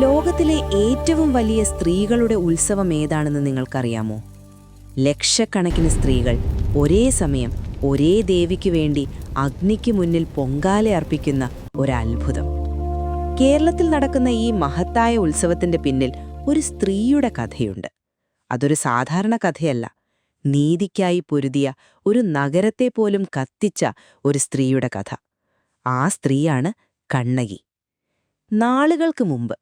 ലോകത്തിലെ ഏറ്റവും വലിയ സ്ത്രീകളുടെ ഉത്സവം ഏതാണെന്ന് നിങ്ങൾക്കറിയാമോ? ലക്ഷക്കണക്കിന് സ്ത്രീകൾ ഒരേ സമയം ഒരേ ദേവിക്ക് വേണ്ടി അഗ്നിക്ക് മുന്നിൽ പൊങ്കാല അർപ്പിക്കുന്ന ഒരത്ഭുതം. കേരളത്തിൽ നടക്കുന്ന ഈ മഹത്തായ ഉത്സവത്തിന്റെ പിന്നിൽ ഒരു സ്ത്രീയുടെ കഥയുണ്ട്. അതൊരു സാധാരണ കഥയല്ല. നീതിക്കായി പൊരുതിയ ഒരു നഗരത്തെ പോലും കത്തിച്ച ഒരു സ്ത്രീയുടെ കഥ. ആ സ്ത്രീയാണ് കണ്ണകി. നാളുകൾക്ക് മുമ്പ്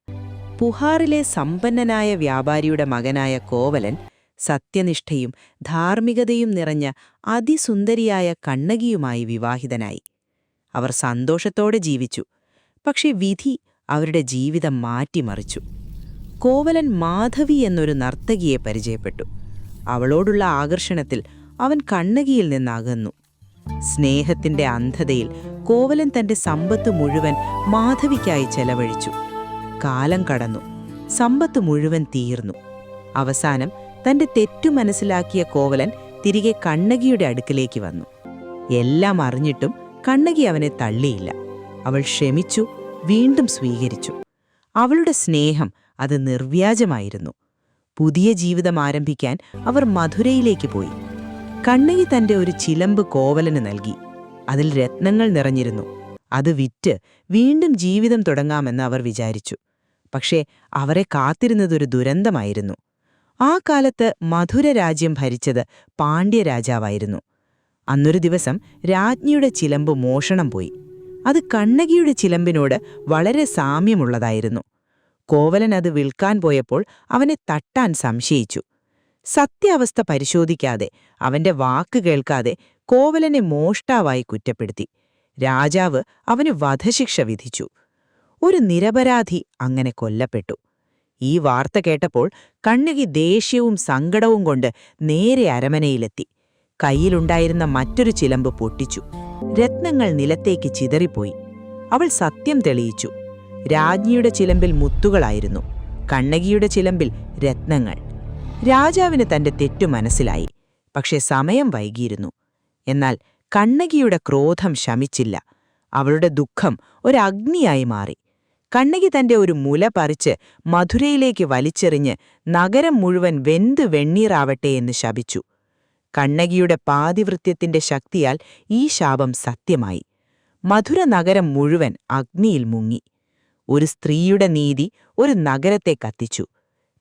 പുഹാറിലെ സമ്പന്നനായ വ്യാപാരിയുടെ മകനായ കോവലൻ സത്യനിഷ്ഠയും ധാർമ്മികതയും നിറഞ്ഞ അതിസുന്ദരിയായ കണ്ണകിയുമായി വിവാഹിതനായി. അവർ സന്തോഷത്തോടെ ജീവിച്ചു. പക്ഷെ വിധി അവരുടെ ജീവിതം മാറ്റിമറിച്ചു. കോവലൻ മാധവി എന്നൊരു നർത്തകിയെ പരിചയപ്പെട്ടു. അവളോടുള്ള ആകർഷണത്തിൽ അവൻ കണ്ണകിയിൽ നിന്നകന്നു. സ്നേഹത്തിന്റെ അന്ധതയിൽ കോവലൻ തന്റെ സമ്പത്ത് മുഴുവൻ മാധവിക്കായി ചെലവഴിച്ചു. കാലം കടന്നു. സമ്പത്ത് മുഴുവൻ തീർന്നു. അവസാനം തന്റെ തെറ്റു മനസ്സിലാക്കിയ കോവലൻ തിരികെ കണ്ണകിയുടെ അടുക്കലേക്ക് വന്നു. എല്ലാം അറിഞ്ഞിട്ടും കണ്ണകി അവനെ തള്ളിയില്ല. അവൾ ക്ഷമിച്ചു, വീണ്ടും സ്വീകരിച്ചു. അവളുടെ സ്നേഹം അത് നിർവ്യാജമായിരുന്നു. പുതിയ ജീവിതം ആരംഭിക്കാൻ അവർ മധുരയിലേക്ക് പോയി. കണ്ണകി തന്റെ ഒരു ചിലമ്പ് കോവലന് നൽകി. അതിൽ രത്നങ്ങൾ നിറഞ്ഞിരുന്നു. അത് വിറ്റ് വീണ്ടും ജീവിതം തുടങ്ങാമെന്ന് അവർ വിചാരിച്ചു. പക്ഷേ അവരെ കാത്തിരുന്നതൊരു ദുരന്തമായിരുന്നു. ആ കാലത്ത് മധുര രാജ്യം ഭരിച്ചത് പാണ്ഡ്യരാജാവായിരുന്നു. അന്നൊരു ദിവസം രാജ്ഞിയുടെ ചിലമ്പ് മോഷണം പോയി. അത് കണ്ണകിയുടെ ചിലമ്പിനോട് വളരെ സാമ്യമുള്ളതായിരുന്നു. കോവലൻ അത് വിൽക്കാൻ പോയപ്പോൾ അവനെ തട്ടാൻ സംശയിച്ചു. സത്യാവസ്ഥ പരിശോധിക്കാതെ, അവന്റെ വാക്ക് കേൾക്കാതെ കോവലനെ മോഷ്ടാവായി കുറ്റപ്പെടുത്തി. രാജാവ് അവന് വധശിക്ഷ വിധിച്ചു. ഒരു നിരപരാധി അങ്ങനെ കൊല്ലപ്പെട്ടു. ഈ വാർത്ത കേട്ടപ്പോൾ കണ്ണകി ദേഷ്യവും സങ്കടവും കൊണ്ട് നേരെ അരമനയിലെത്തി. കയ്യിലുണ്ടായിരുന്ന മറ്റൊരു ചിലമ്പ് പൊട്ടിച്ചു. രത്നങ്ങൾ നിലത്തേക്ക് ചിതറിപ്പോയി. അവൾ സത്യം തെളിയിച്ചു. രാജ്ഞിയുടെ ചിലമ്പിൽ മുത്തുകളായിരുന്നു, കണ്ണകിയുടെ ചിലമ്പിൽ രത്നങ്ങൾ. രാജാവിന് തന്റെ തെറ്റു മനസ്സിലായി. പക്ഷെ സമയം വൈകിയിരുന്നു. എന്നാൽ കണ്ണകിയുടെ ക്രോധം ശമിച്ചില്ല. അവളുടെ ദുഃഖം ഒരഗ്നിയായി മാറി. കണ്ണകി തന്റെ ഒരു മുല പറിച്ച് മധുരയിലേക്ക് വലിച്ചെറിഞ്ഞ് നഗരം മുഴുവൻ വെന്ത് വെണ്ണീറാവട്ടെ എന്ന് ശപിച്ചു. കണ്ണകിയുടെ പാതിവൃത്യത്തിന്റെ ശക്തിയാൽ ഈ ശാപം സത്യമായി. മധുര നഗരം മുഴുവൻ അഗ്നിയിൽ മുങ്ങി. ഒരു സ്ത്രീയുടെ നീതി ഒരു നഗരത്തെ കത്തിച്ചു.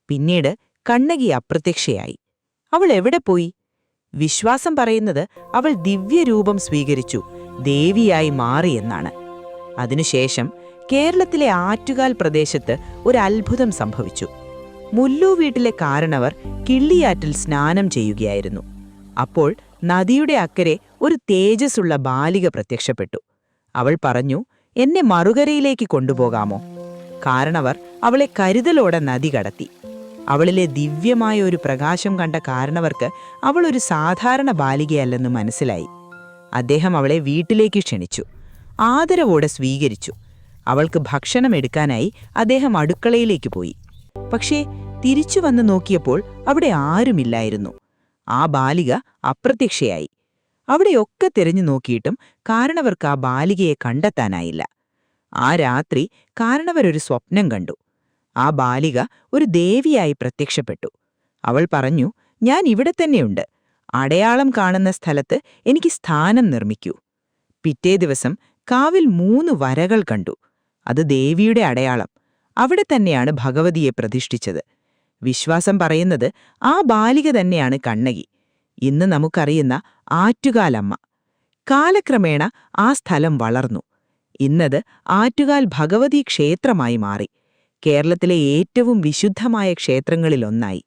പിന്നീട് കണ്ണകി അപ്രത്യക്ഷയായി. അവൾ എവിടെ പോയി? വിശ്വാസം പറയുന്നത് അവൾ ദിവ്യരൂപം സ്വീകരിച്ചു, ദേവിയായി മാറിയെന്നാണ്. അതിനുശേഷം കേരളത്തിലെ ആറ്റുകാൽ പ്രദേശത്ത് ഒരു അത്ഭുതം സംഭവിച്ചു. മുല്ലു വീട്ടിലെ കാരണവർ കിള്ളിയാറ്റിൽ സ്നാനം ചെയ്യുകയായിരുന്നു. അപ്പോൾ നദിയുടെ അക്കരെ ഒരു തേജസ്സുള്ള ബാലിക പ്രത്യക്ഷപ്പെട്ടു. അവൾ പറഞ്ഞു, എന്നെ മറുകരയിലേക്ക് കൊണ്ടുപോകാമോ? കാരണവർ അവളെ കരുതലോടെ നദി കടത്തി. അവളിലെ ദിവ്യമായ ഒരു പ്രകാശം കണ്ട കാരണവർക്ക് അവൾ ഒരു സാധാരണ ബാലികയല്ലെന്ന് മനസ്സിലായി. അദ്ദേഹം അവളെ വീട്ടിലേക്ക് ക്ഷണിച്ചു. ആദരവോടെ സ്വീകരിച്ചു. അവൾക്ക് ഭക്ഷണം എടുക്കാനായി അദ്ദേഹം അടുക്കളയിലേക്ക് പോയി. പക്ഷേ തിരിച്ചു വന്ന് നോക്കിയപ്പോൾ അവിടെ ആരുമില്ലായിരുന്നു. ആ ബാലിക അപ്രത്യക്ഷയായി. അവിടെയൊക്കെ തിരഞ്ഞു നോക്കിയിട്ടും കാരണവർക്ക് ആ ബാലികയെ കണ്ടെത്താനായില്ല. ആ രാത്രി കാരണവരൊരു സ്വപ്നം കണ്ടു. ആ ബാലിക ഒരു ദേവിയായി പ്രത്യക്ഷപ്പെട്ടു. അവൾ പറഞ്ഞു, ഞാൻ ഇവിടെ തന്നെയുണ്ട്. അടയാളം കാണുന്ന സ്ഥലത്ത് എനിക്ക് സ്ഥാനം നിർമ്മിക്കൂ. പിറ്റേ ദിവസം കാവിൽ 3 വരകൾ കണ്ടു. അത് ദേവിയുടെ അടയാളം. അവിടെ തന്നെയാണ് ഭഗവതിയെ പ്രതിഷ്ഠിച്ചത്. വിശ്വാസം പറയുന്നത് ആ ബാലിക തന്നെയാണ് കണ്ണകി, ഇന്ന് നമുക്കറിയുന്ന ആറ്റുകാലമ്മ. കാലക്രമേണ ആ സ്ഥലം വളർന്നു. ഇന്നത് ആറ്റുകാൽ ഭഗവതി ക്ഷേത്രമായി മാറി. കേരളത്തിലെ ഏറ്റവും വിശുദ്ധമായ ക്ഷേത്രങ്ങളിലൊന്നായി.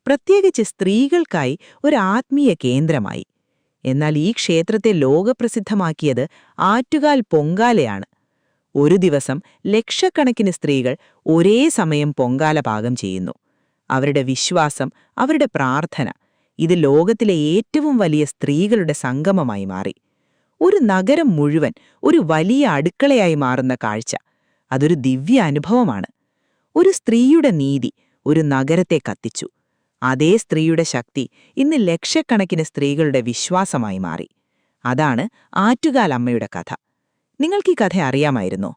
പ്രത്യേകിച്ച് സ്ത്രീകൾക്കായി ഒരു ആത്മീയ കേന്ദ്രമായി. എന്നാൽ ഈ ക്ഷേത്രത്തെ ലോകപ്രസിദ്ധമാക്കിയത് ആറ്റുകാൽ പൊങ്കാലയാണ്. ഒരു ദിവസം ലക്ഷക്കണക്കിന് സ്ത്രീകൾ ഒരേ സമയം പൊങ്കാല പാകം ചെയ്യുന്നു. അവരുടെ വിശ്വാസം, അവരുടെ പ്രാർത്ഥന, ഇത് ലോകത്തിലെ ഏറ്റവും വലിയ സ്ത്രീകളുടെ സംഗമമായി മാറി. ഒരു നഗരം മുഴുവൻ ഒരു വലിയ അടുക്കളയായി മാറുന്ന കാഴ്ച, അതൊരു ദിവ്യ അനുഭവമാണ്. ഒരു സ്ത്രീയുടെ നീതി ഒരു നഗരത്തെ കത്തിച്ചു. അതേ സ്ത്രീയുടെ ശക്തി ഇന്ന് ലക്ഷക്കണക്കിന് സ്ത്രീകളുടെ വിശ്വാസമായി മാറി. അതാണ് ആറ്റുകാൽ അമ്മയുടെ കഥ. നിങ്ങൾക്ക് ഈ കഥ അറിയാമായിരുന്നോ?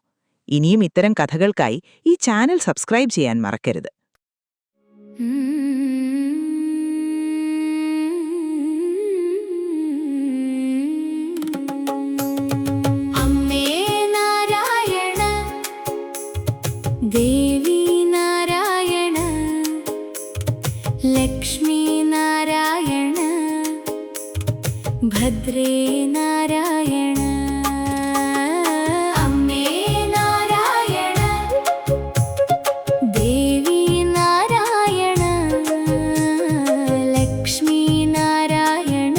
ഇനിയും ഇത്തരം കഥകൾക്കായി ഈ ചാനൽ സബ്സ്ക്രൈബ് ചെയ്യാൻ മറക്കരുത്. ദേവി നാരായണ, ലക്ഷ്മി നാരായണ, ഭദ്രേ നാരായണ. അമ്മേ നാരായണ, ദേവി നാരായണ, ലക്ഷ്മി നാരായണ,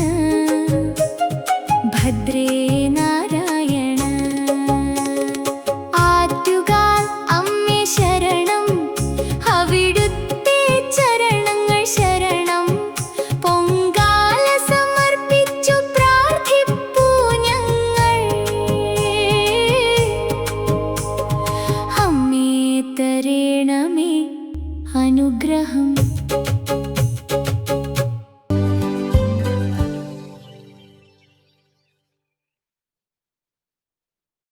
ഭദ്രേ നാരായണ. ആറ്റുകാൽ അമ്മേ ശരണം, അവിടുത്തെ ചരണങ്ങൾ ശരണം. പൊങ്കാല സമർപ്പിച്ചു പ്രാർത്ഥിപ്പൂ ഞങ്ങൾ. അമ്മേ തരേണമേ അനുഗ്രഹം.